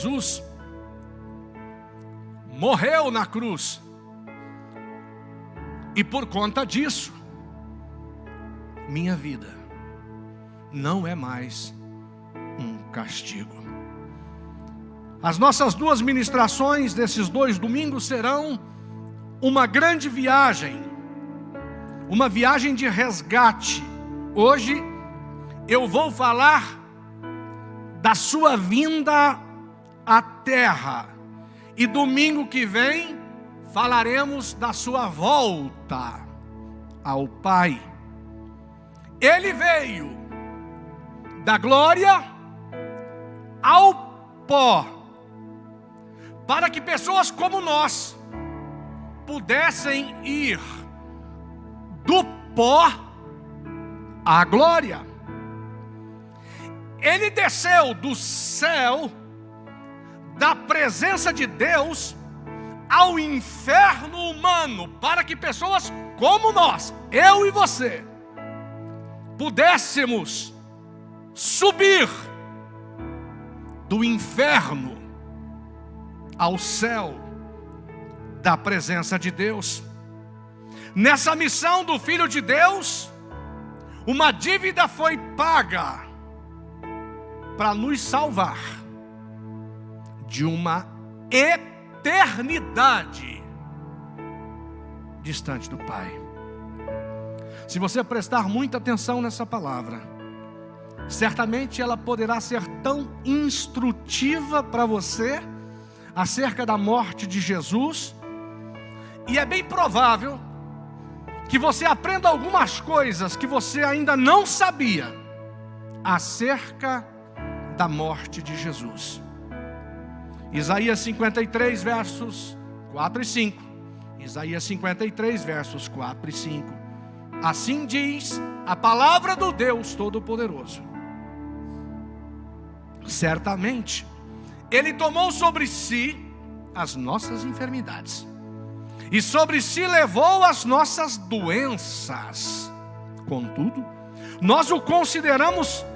Jesus morreu na cruz, e por conta disso, minha vida não é mais um castigo. As nossas duas ministrações desses 2 domingos serão uma grande viagem, uma viagem de resgate. Hoje eu vou falar da sua vinda à terra, e domingo que vem falaremos da sua volta ao Pai. Ele veio da glória ao pó, para que pessoas como nós pudessem ir do pó à glória. Ele desceu do céu, da presença de Deus, ao inferno humano, para que pessoas como nós, eu e você, pudéssemos subir do inferno ao céu da presença de Deus. Nessa missão do Filho de Deus, uma dívida foi paga para nos salvar de uma eternidade distante do Pai. Se você prestar muita atenção nessa palavra, certamente ela poderá ser tão instrutiva para você acerca da morte de Jesus, e é bem provável que você aprenda algumas coisas que você ainda não sabia acerca da morte de Jesus. Isaías 53, versos 4 e 5. Isaías 53, versos 4 e 5. Assim diz a palavra do Deus Todo-Poderoso: certamente Ele tomou sobre si as nossas enfermidades, e sobre si levou as nossas doenças. Contudo, nós o consideramos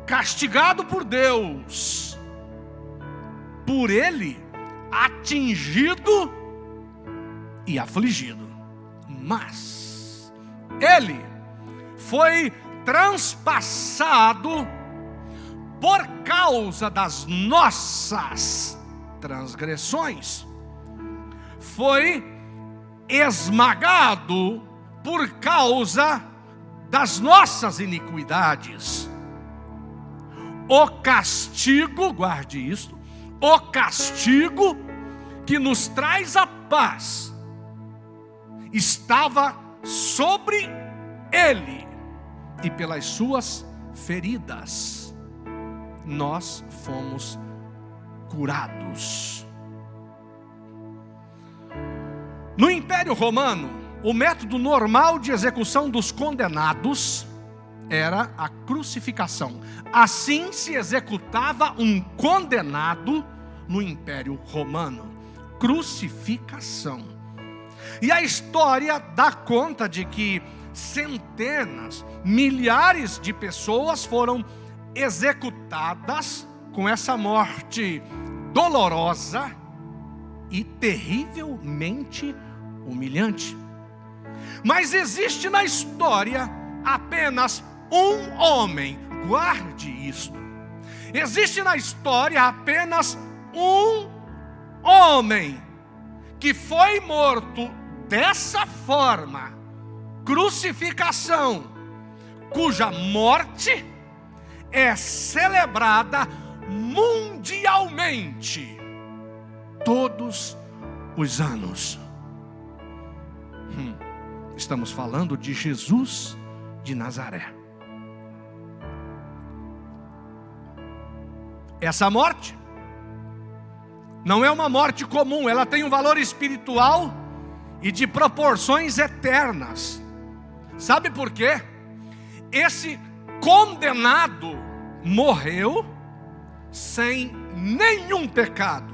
castigado por Deus, por Ele atingido e afligido. Mas Ele foi transpassado por causa das nossas transgressões, foi esmagado por causa das nossas iniquidades. O castigo, guarde isto, o castigo que nos traz a paz estava sobre Ele, e pelas suas feridas nós fomos curados. No Império Romano, o método normal de execução dos condenados era a crucificação. Assim se executava um condenado no Império Romano: crucificação. E a história dá conta de que centenas, milhares de pessoas foram executadas com essa morte dolorosa e terrivelmente humilhante. Mas existe na história apenas um homem, guarde isto. Existe na história apenas um homem que foi morto dessa forma, crucificação, cuja morte é celebrada mundialmente todos os anos. Estamos falando de Jesus de Nazaré. Essa morte não é uma morte comum, ela tem um valor espiritual e de proporções eternas. Sabe por quê? Esse condenado morreu sem nenhum pecado.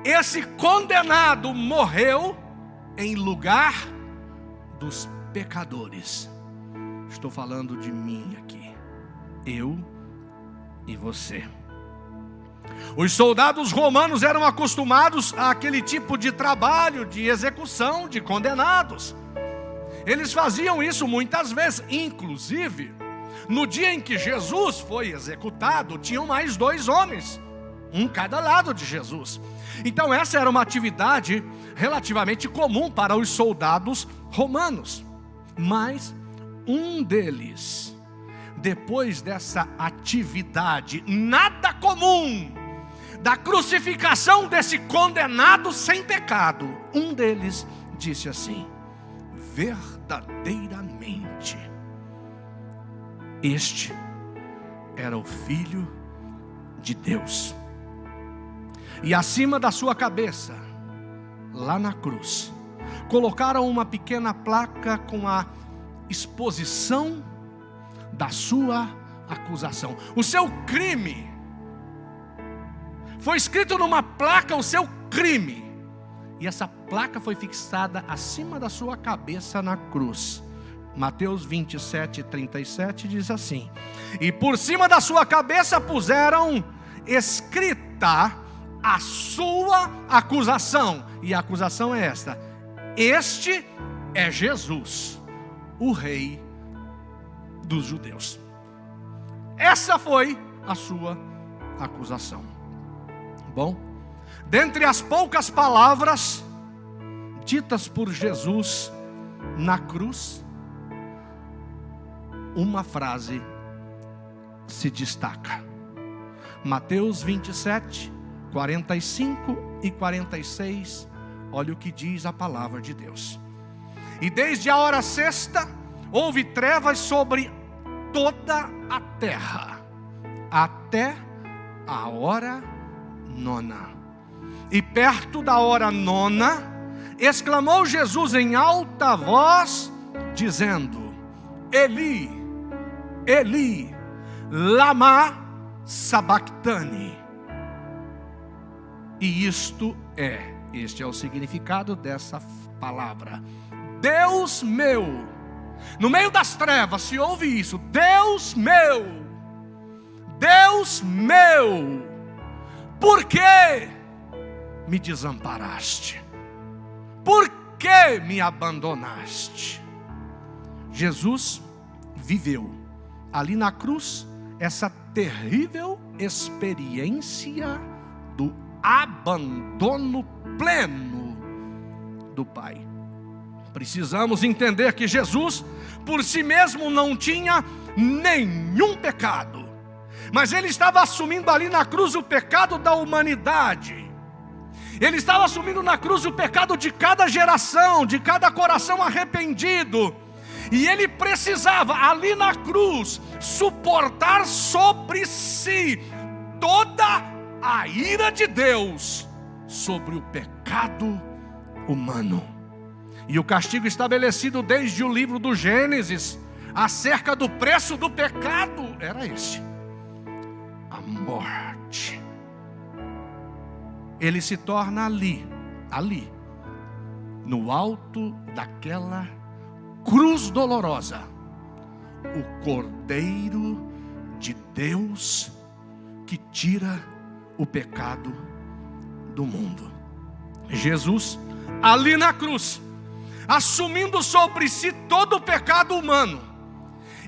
Esse condenado morreu em lugar dos pecadores. Estou falando de mim aqui, eu e você. Os soldados romanos eram acostumados àquele tipo de trabalho de execução de condenados. Eles faziam isso muitas vezes, inclusive, no dia em que Jesus foi executado, tinham mais 2 homens, um cada lado de Jesus. Então essa era uma atividade relativamente comum para os soldados romanos. Mas um deles, depois dessa atividade nada comum, da crucificação desse condenado sem pecado, um deles disse assim: verdadeiramente, este era o Filho de Deus. E acima da sua cabeça, lá na cruz, colocaram uma pequena placa com a exposição da sua acusação. O seu crime foi escrito numa placa, o seu crime. E essa placa foi fixada acima da sua cabeça na cruz. Mateus 27:37 diz assim: e por cima da sua cabeça puseram escrita a sua acusação. E a acusação é esta: este é Jesus, o Rei dos judeus. Essa foi a sua acusação. Bom, dentre as poucas palavras ditas por Jesus na cruz, uma frase se destaca. Mateus 27, 45 e 46, olha o que diz a palavra de Deus. E desde a hora sexta, houve trevas sobre toda a terra, até a hora nona. E perto da hora nona, exclamou Jesus em alta voz, dizendo: Eli, Eli, lama sabactani. E este é o significado dessa palavra: Deus meu. No meio das trevas se ouve isso: Deus meu, por que me desamparaste? Por que me abandonaste? Jesus viveu ali na cruz essa terrível experiência do abandono pleno do Pai. Precisamos entender que Jesus por si mesmo não tinha nenhum pecado, mas Ele estava assumindo ali na cruz o pecado da humanidade. Ele estava assumindo na cruz o pecado de cada geração, de cada coração arrependido. E Ele precisava ali na cruz suportar sobre si toda a ira de Deus sobre o pecado humano. E o castigo estabelecido desde o livro do Gênesis acerca do preço do pecado era este: a morte. Ele se torna ali, no alto daquela cruz dolorosa, o Cordeiro de Deus que tira o pecado do mundo. Jesus, ali na cruz, assumindo sobre si todo o pecado humano,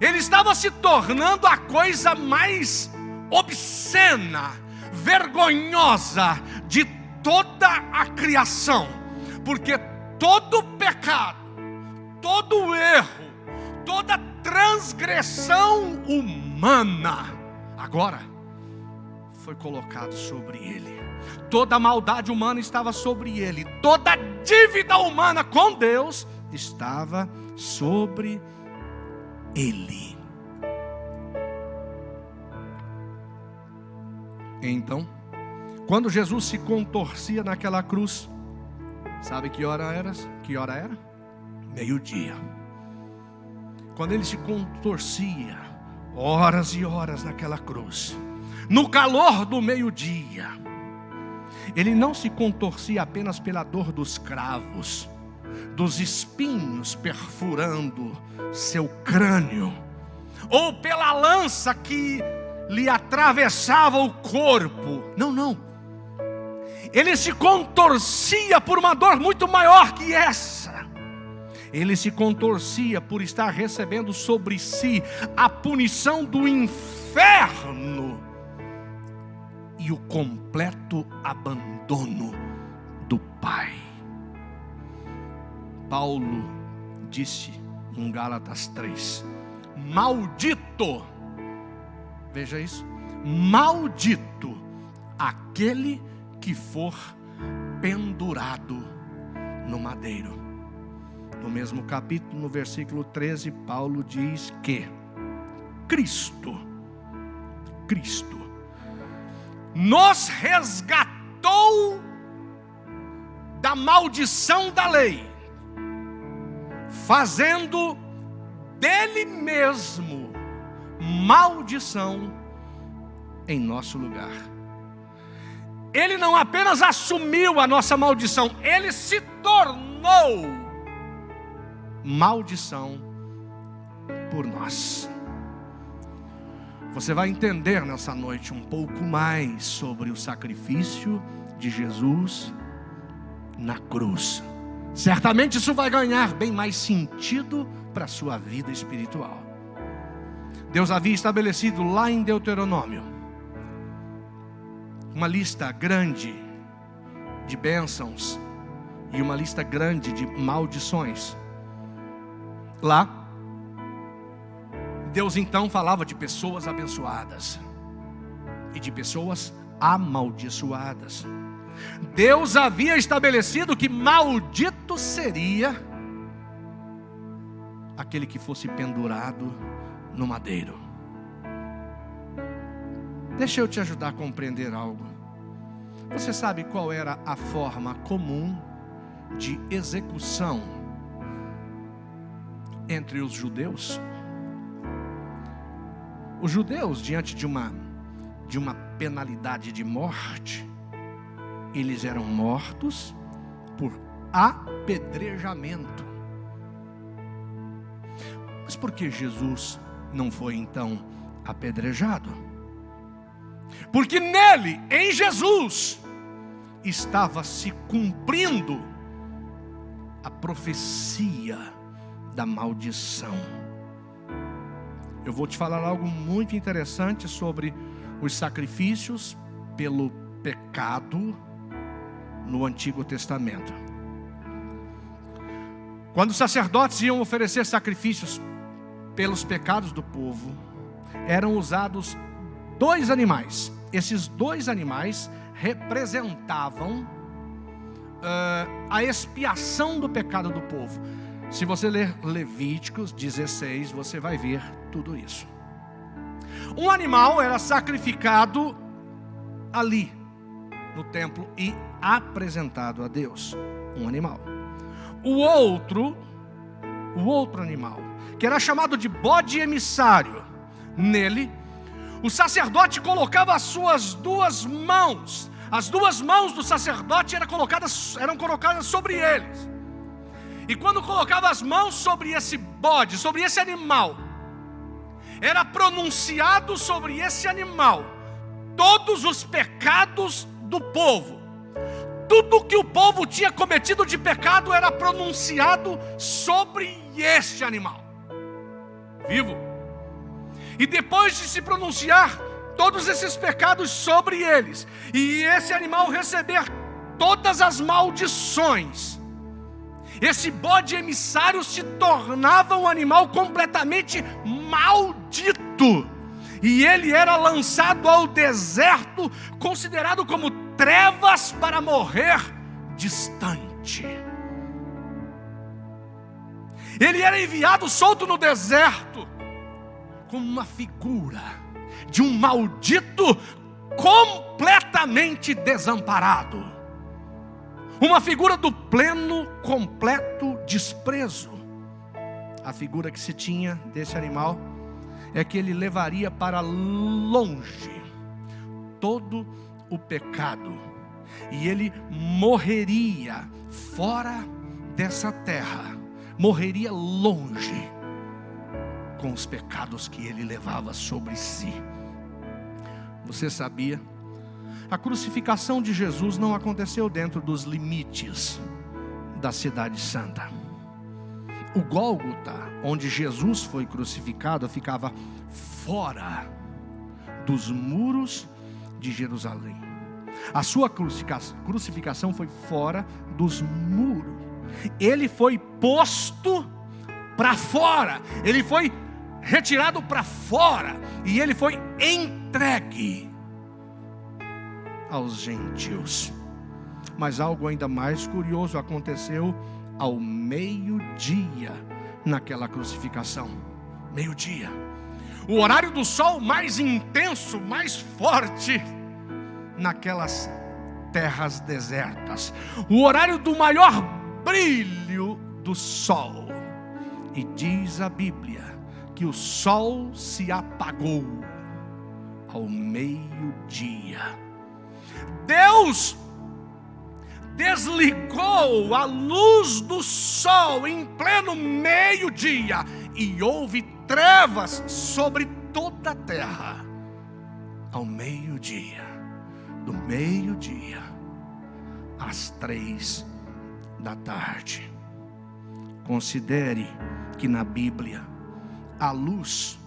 Ele estava se tornando a coisa mais obscena, vergonhosa de toda a criação, porque todo pecado, todo erro, toda transgressão humana agora foi colocado sobre Ele. Toda maldade humana estava sobre Ele. Toda dívida humana com Deus estava sobre Ele. Então, quando Jesus se contorcia naquela cruz, sabe que hora era? Meio-dia. Quando Ele se contorcia, horas e horas naquela cruz, no calor do meio-dia, Ele não se contorcia apenas pela dor dos cravos, dos espinhos perfurando seu crânio, ou pela lança que lhe atravessava o corpo. Não. Ele se contorcia por uma dor muito maior que essa. Ele se contorcia por estar recebendo sobre si a punição do inferno e o completo abandono do Pai. Paulo disse em Gálatas 3: maldito, veja isso, maldito aquele que for pendurado no madeiro. No mesmo capítulo, no versículo 13, Paulo diz que Cristo nos resgatou da maldição da lei, fazendo dele mesmo maldição em nosso lugar. Ele não apenas assumiu a nossa maldição, ele se tornou maldição por nós. Você vai entender nessa noite um pouco mais sobre o sacrifício de Jesus na cruz. Certamente isso vai ganhar bem mais sentido para a sua vida espiritual. Deus havia estabelecido lá em Deuteronômio uma lista grande de bênçãos e uma lista grande de maldições. Lá, Deus então falava de pessoas abençoadas e de pessoas amaldiçoadas. Deus havia estabelecido que maldito seria aquele que fosse pendurado no madeiro. Deixa eu te ajudar a compreender algo. Você sabe qual era a forma comum de execução entre os judeus? Os judeus, diante de uma penalidade de morte, eles eram mortos por apedrejamento. Mas por que Jesus não foi então apedrejado? Porque nele, em Jesus, estava se cumprindo a profecia da maldição. Eu vou te falar algo muito interessante sobre os sacrifícios pelo pecado no Antigo Testamento. Quando os sacerdotes iam oferecer sacrifícios pelos pecados do povo, eram usados 2 animais. Esses 2 animais representavam a expiação do pecado do povo. Se você ler Levíticos 16, você vai ver tudo isso. Um animal era sacrificado ali no templo e apresentado a Deus. Um animal. O outro animal, que era chamado de bode emissário, nele o sacerdote colocava as suas 2 mãos. As 2 mãos do sacerdote eram colocadas sobre eles. E quando colocava as mãos sobre esse bode, sobre esse animal, era pronunciado sobre esse animal todos os pecados do povo. Tudo que o povo tinha cometido de pecado era pronunciado sobre este animal vivo. E depois de se pronunciar todos esses pecados sobre eles, e esse animal receber todas as maldições, esse bode emissário se tornava um animal completamente maldito. E ele era lançado ao deserto, considerado como trevas para morrer distante. Ele era enviado solto no deserto, como uma figura de um maldito completamente desamparado. Uma figura do pleno, completo desprezo. A figura que se tinha desse animal é que ele levaria para longe todo o pecado. E ele morreria fora dessa terra. Morreria longe com os pecados que ele levava sobre si. Você sabia? A crucificação de Jesus não aconteceu dentro dos limites da cidade santa. O Gólgota, onde Jesus foi crucificado, ficava fora dos muros de Jerusalém. A sua crucificação foi fora dos muros. Ele foi posto para fora. Ele foi retirado para fora. E ele foi entregue aos gentios. Mas algo ainda mais curioso aconteceu ao meio-dia naquela crucificação. Meio-dia. O horário do sol mais intenso, mais forte naquelas terras desertas. O horário do maior brilho do sol. E diz a Bíblia que o sol se apagou ao meio-dia. Deus desligou a luz do sol em pleno meio-dia e houve trevas sobre toda a terra ao meio-dia. Do meio-dia às 3 da tarde. Considere que na Bíblia a luz,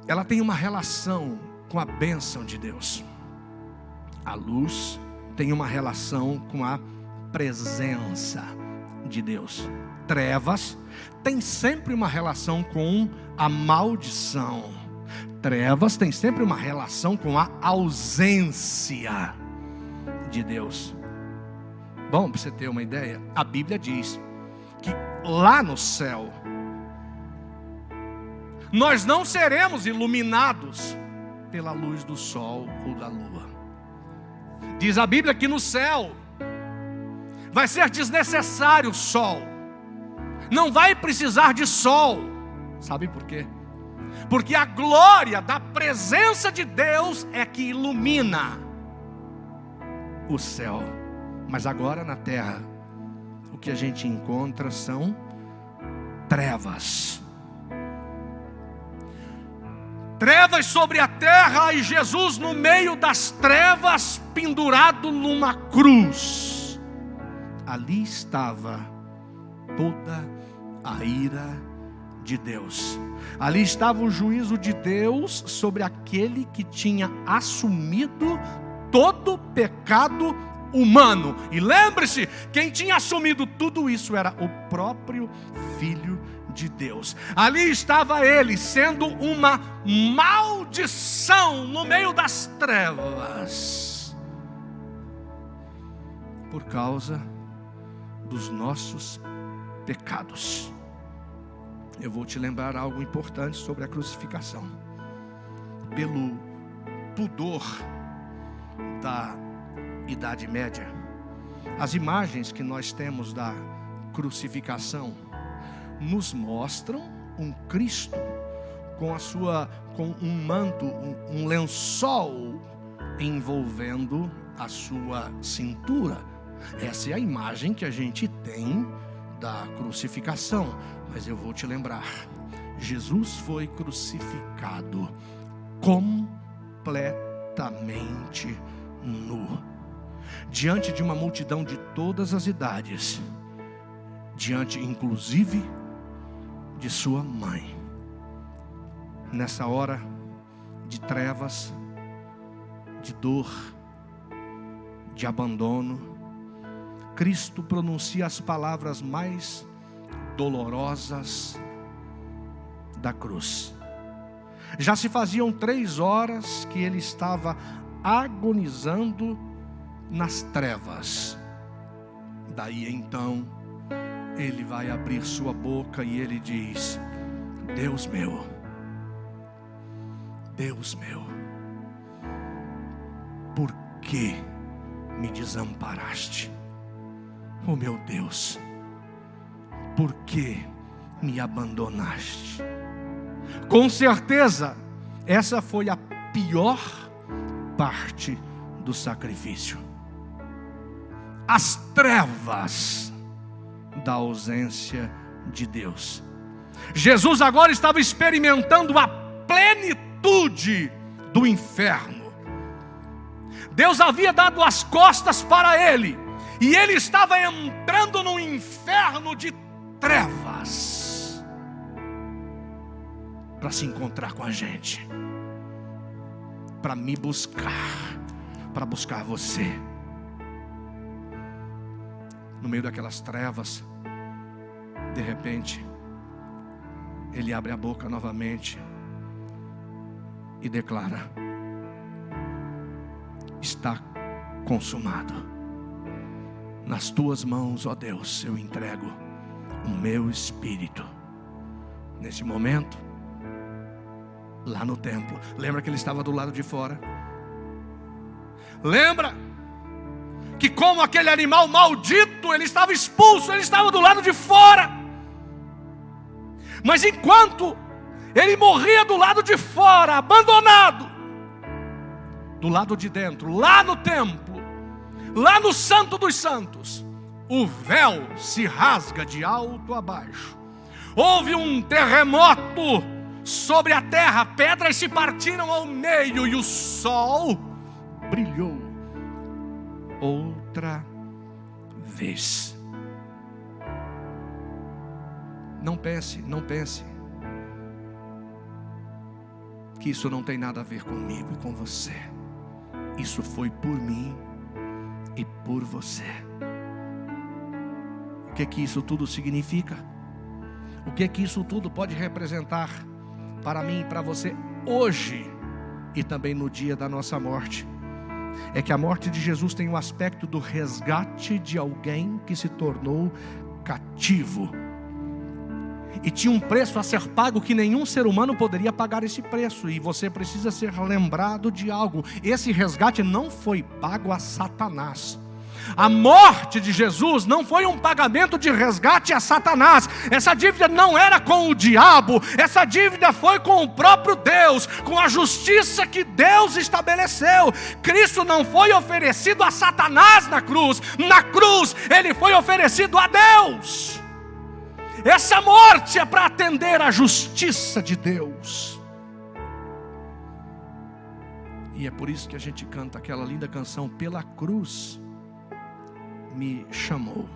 ela tem uma relação com a bênção de Deus. A luz tem uma relação com a presença de Deus. Trevas tem sempre uma relação com a maldição. Trevas tem sempre uma relação com a ausência de Deus. Bom, para você ter uma ideia, a Bíblia diz que lá no céu nós não seremos iluminados pela luz do sol ou da lua. Diz a Bíblia que no céu vai ser desnecessário o sol. Não vai precisar de sol. Sabe por quê? Porque a glória da presença de Deus é que ilumina o céu. Mas agora na terra, o que a gente encontra são trevas. Trevas sobre a terra e Jesus no meio das trevas, pendurado numa cruz. Ali estava toda a ira de Deus. Ali estava o juízo de Deus sobre aquele que tinha assumido todo o pecado humano. E lembre-se, quem tinha assumido tudo isso era o próprio Filho de Deus. Ali estava ele sendo uma maldição no meio das trevas, por causa dos nossos pecados. Eu vou te lembrar algo importante sobre a crucificação. Pelo pudor da Idade Média, as imagens que nós temos da crucificação nos mostram um Cristo com um manto, um lençol envolvendo a sua cintura. Essa é a imagem que a gente tem da crucificação. Mas eu vou te lembrar, Jesus foi crucificado completamente nu, diante de uma multidão de todas as idades, diante inclusive de sua mãe. Nessa hora de trevas, de dor, de abandono, Cristo pronuncia as palavras mais dolorosas da cruz. Já se faziam 3 horas que ele estava agonizando nas trevas. Daí então ele vai abrir sua boca e ele diz: Deus meu, por que me desamparaste? Oh meu Deus, por que me abandonaste? Com certeza, essa foi a pior parte do sacrifício. As trevas da ausência de Deus. Jesus agora estava experimentando a plenitude plenitude do inferno. Deus havia dado as costas para ele, e ele estava entrando num inferno de trevas para se encontrar com a gente, para me buscar, para buscar você. No meio daquelas trevas, de repente, ele abre a boca novamente e declara: está consumado. Nas tuas mãos, ó Deus, eu entrego o meu espírito. Nesse momento, lá no templo, lembra que ele estava do lado de fora? Lembra que, como aquele animal maldito, ele estava expulso, ele estava do lado de fora. Mas enquanto ele morria do lado de fora, abandonado, do lado de dentro, lá no templo, lá no Santo dos Santos, o véu se rasga de alto a baixo. Houve um terremoto sobre a terra, pedras se partiram ao meio e o sol brilhou outra vez. Não pense que isso não tem nada a ver comigo e com você. Isso foi por mim e por você. O que isso tudo significa? O que isso tudo pode representar para mim e para você hoje e também no dia da nossa morte? É que a morte de Jesus tem o aspecto do resgate de alguém que se tornou cativo. E tinha um preço a ser pago que nenhum ser humano poderia pagar esse preço. E você precisa ser lembrado de algo: esse resgate não foi pago a Satanás. A morte de Jesus não foi um pagamento de resgate a Satanás. Essa dívida não era com o diabo. Essa dívida foi com o próprio Deus, com a justiça que Deus estabeleceu. Cristo não foi oferecido a Satanás na cruz. Na cruz ele foi oferecido a Deus. Essa morte é para atender à justiça de Deus. E é por isso que a gente canta aquela linda canção: pela cruz me chamou.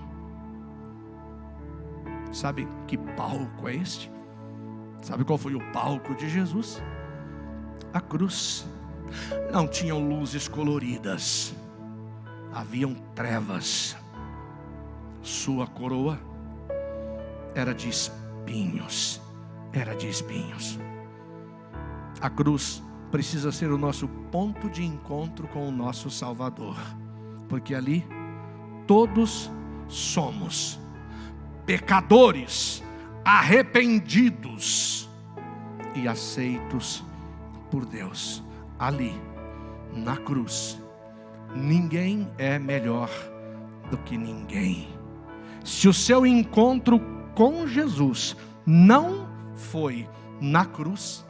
Sabe que palco é este? Sabe qual foi o palco de Jesus? A cruz. Não tinham luzes coloridas, haviam trevas. Sua coroa era de espinhos. Era de espinhos. A cruz precisa ser o nosso ponto de encontro com o nosso Salvador, porque ali todos somos pecadores, arrependidos e aceitos por Deus. Ali, na cruz, ninguém é melhor do que ninguém. Se o seu encontro com Jesus não foi na cruz,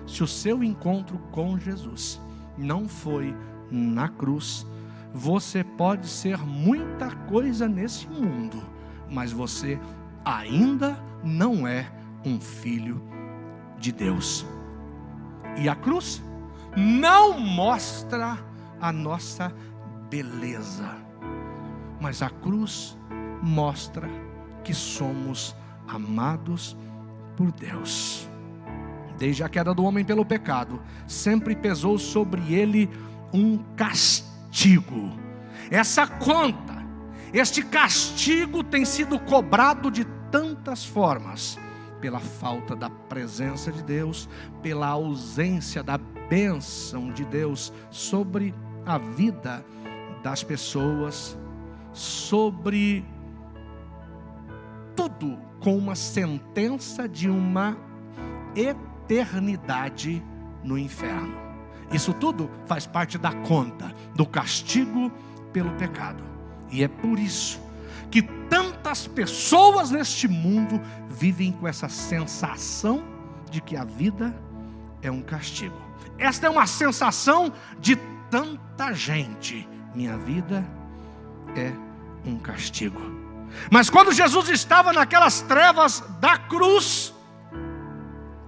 se o seu encontro com Jesus não foi na cruz, você pode ser muita coisa nesse mundo, mas você ainda não é um filho de Deus. E a cruz não mostra a nossa beleza, mas a cruz mostra que somos amados por Deus. Desde a queda do homem pelo pecado, sempre pesou sobre ele um castigo. Essa conta, este castigo tem sido cobrado de tantas formas: pela falta da presença de Deus, pela ausência da bênção de Deus sobre a vida das pessoas, sobre tudo, com uma sentença de uma eternidade no inferno. Isso tudo faz parte da conta do castigo pelo pecado. E é por isso que tantas pessoas neste mundo vivem com essa sensação de que a vida é um castigo. Esta é uma sensação de tanta gente: minha vida é um castigo. Mas quando Jesus estava naquelas trevas da cruz,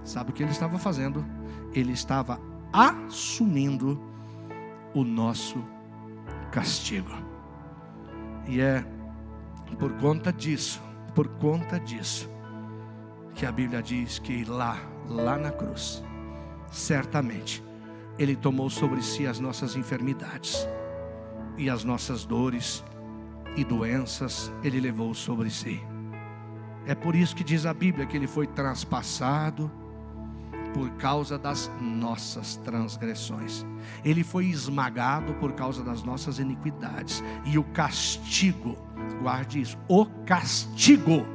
sabe o que ele estava fazendo? Ele estava assumindo o nosso castigo. E é por conta disso, que a Bíblia diz que lá na cruz, certamente, Ele tomou sobre si as nossas enfermidades e as nossas dores e doenças, Ele levou sobre si. É por isso que diz a Bíblia que Ele foi transpassado por causa das nossas transgressões. Ele foi esmagado por causa das nossas iniquidades. E o castigo, guarde isso, o castigo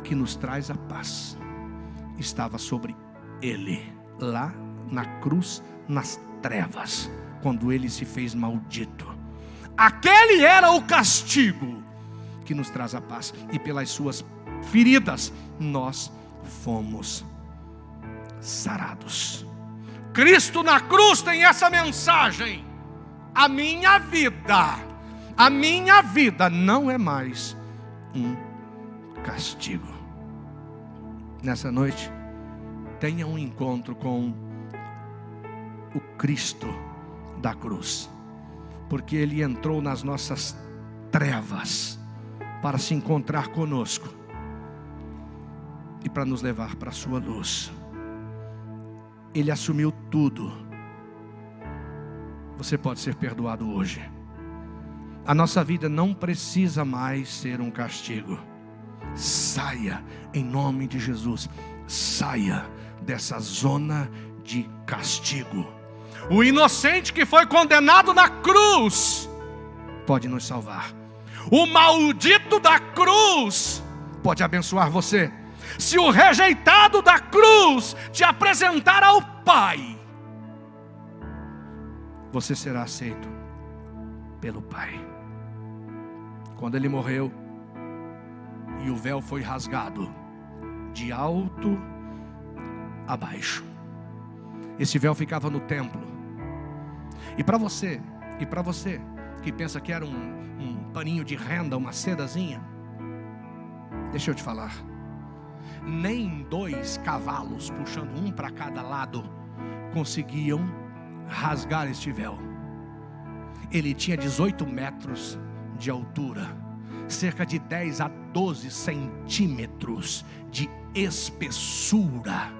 que nos traz a paz estava sobre Ele, lá na cruz, nas trevas, quando Ele se fez maldito. Aquele era o castigo que nos traz a paz, e pelas suas feridas nós fomos sarados. Cristo na cruz tem essa mensagem: a minha vida não é mais um castigo. Nessa noite, tenha um encontro com o Cristo da cruz, porque Ele entrou nas nossas trevas para se encontrar conosco e para nos levar para a sua luz. Ele assumiu tudo. Você pode ser perdoado hoje. A nossa vida não precisa mais ser um castigo. Saia, em nome de Jesus, saia dessa zona de castigo. O inocente que foi condenado na cruz pode nos salvar. O maldito da cruz pode abençoar você. Se o rejeitado da cruz te apresentar ao Pai, você será aceito pelo Pai. Quando Ele morreu e o véu foi rasgado de alto a baixo, esse véu ficava no templo. E para você que pensa que era um paninho de renda, uma sedazinha, deixa eu te falar, nem 2 cavalos puxando um para cada lado conseguiam rasgar este véu. Ele tinha 18 metros de altura, cerca de 10 a 12 centímetros de espessura,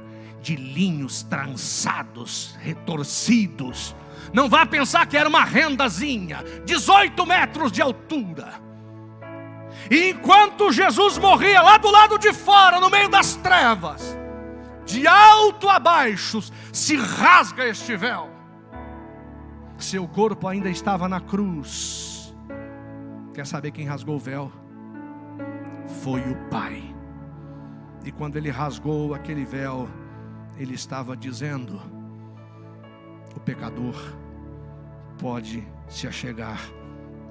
de linhos trançados, retorcidos. Não vá pensar que era uma rendazinha. 18 metros de altura. E enquanto Jesus morria lá do lado de fora, no meio das trevas, de alto a baixo, se rasga este véu. Seu corpo ainda estava na cruz. Quer saber quem rasgou o véu? Foi o Pai. E quando Ele rasgou aquele véu, Ele estava dizendo: o pecador pode se achegar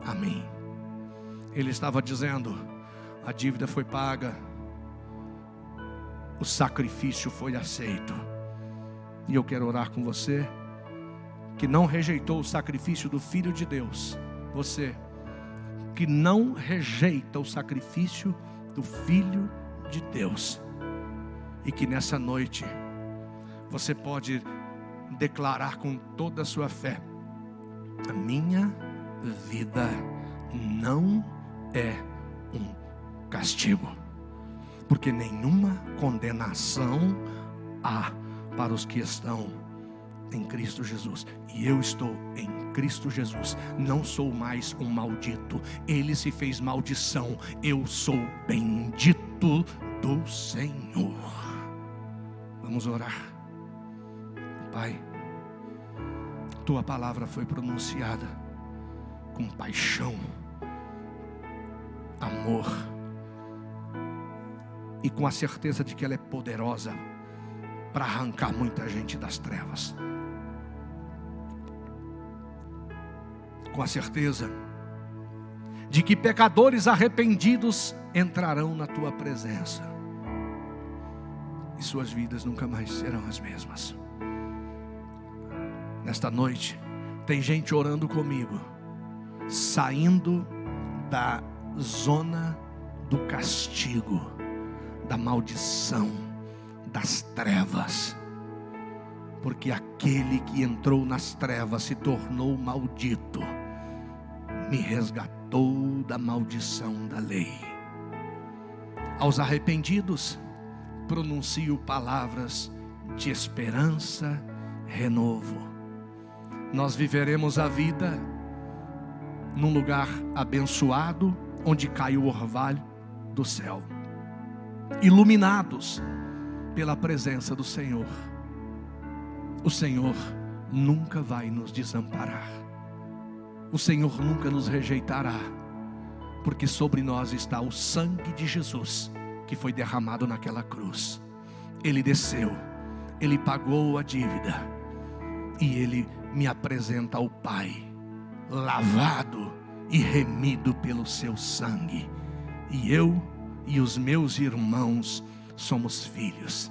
a mim. Ele estava dizendo: a dívida foi paga, o sacrifício foi aceito. E eu quero orar com você que não rejeitou o sacrifício do Filho de Deus. Você que não rejeita o sacrifício do Filho de Deus, e que nessa noite você pode declarar com toda a sua fé: a minha vida não é um castigo, porque nenhuma condenação há para os que estão em Cristo Jesus. E eu estou em Cristo Jesus. Não sou mais um maldito. Ele se fez maldição. Eu sou bendito do Senhor. Vamos orar. Pai, Tua palavra foi pronunciada com paixão, amor, e com a certeza de que ela é poderosa para arrancar muita gente das trevas. Com a certeza de que pecadores arrependidos entrarão na Tua presença e suas vidas nunca mais serão as mesmas. Nesta noite, tem gente orando comigo, saindo da zona do castigo, da maldição, das trevas, porque aquele que entrou nas trevas se tornou maldito, me resgatou da maldição da lei. Aos arrependidos, pronuncio palavras de esperança, renovo. Nós viveremos a vida num lugar abençoado, onde cai o orvalho do céu, iluminados pela presença do Senhor. O Senhor nunca vai nos desamparar, o Senhor nunca nos rejeitará, porque sobre nós está o sangue de Jesus, que foi derramado naquela cruz. Ele desceu, Ele pagou a dívida, e Ele me apresenta ao Pai, lavado e remido pelo seu sangue. E eu e os meus irmãos somos filhos.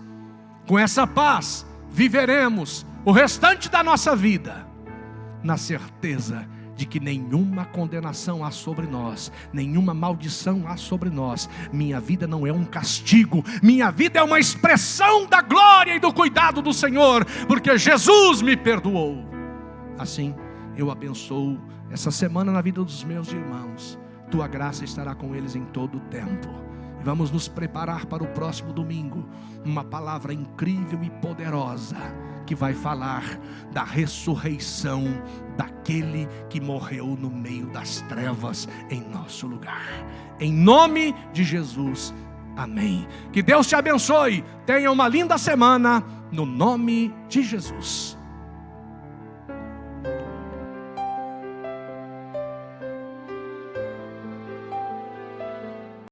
Com essa paz viveremos o restante da nossa vida, na certeza de que nenhuma condenação há sobre nós, nenhuma maldição há sobre nós. Minha vida não é um castigo, minha vida é uma expressão da glória e do cuidado do Senhor, porque Jesus me perdoou. Assim, eu abençoo essa semana na vida dos meus irmãos. Tua graça estará com eles em todo o tempo. E vamos nos preparar para o próximo domingo, uma palavra incrível e poderosa, que vai falar da ressurreição daquele que morreu no meio das trevas em nosso lugar. Em nome de Jesus, amém. Que Deus te abençoe. Tenha uma linda semana, no nome de Jesus.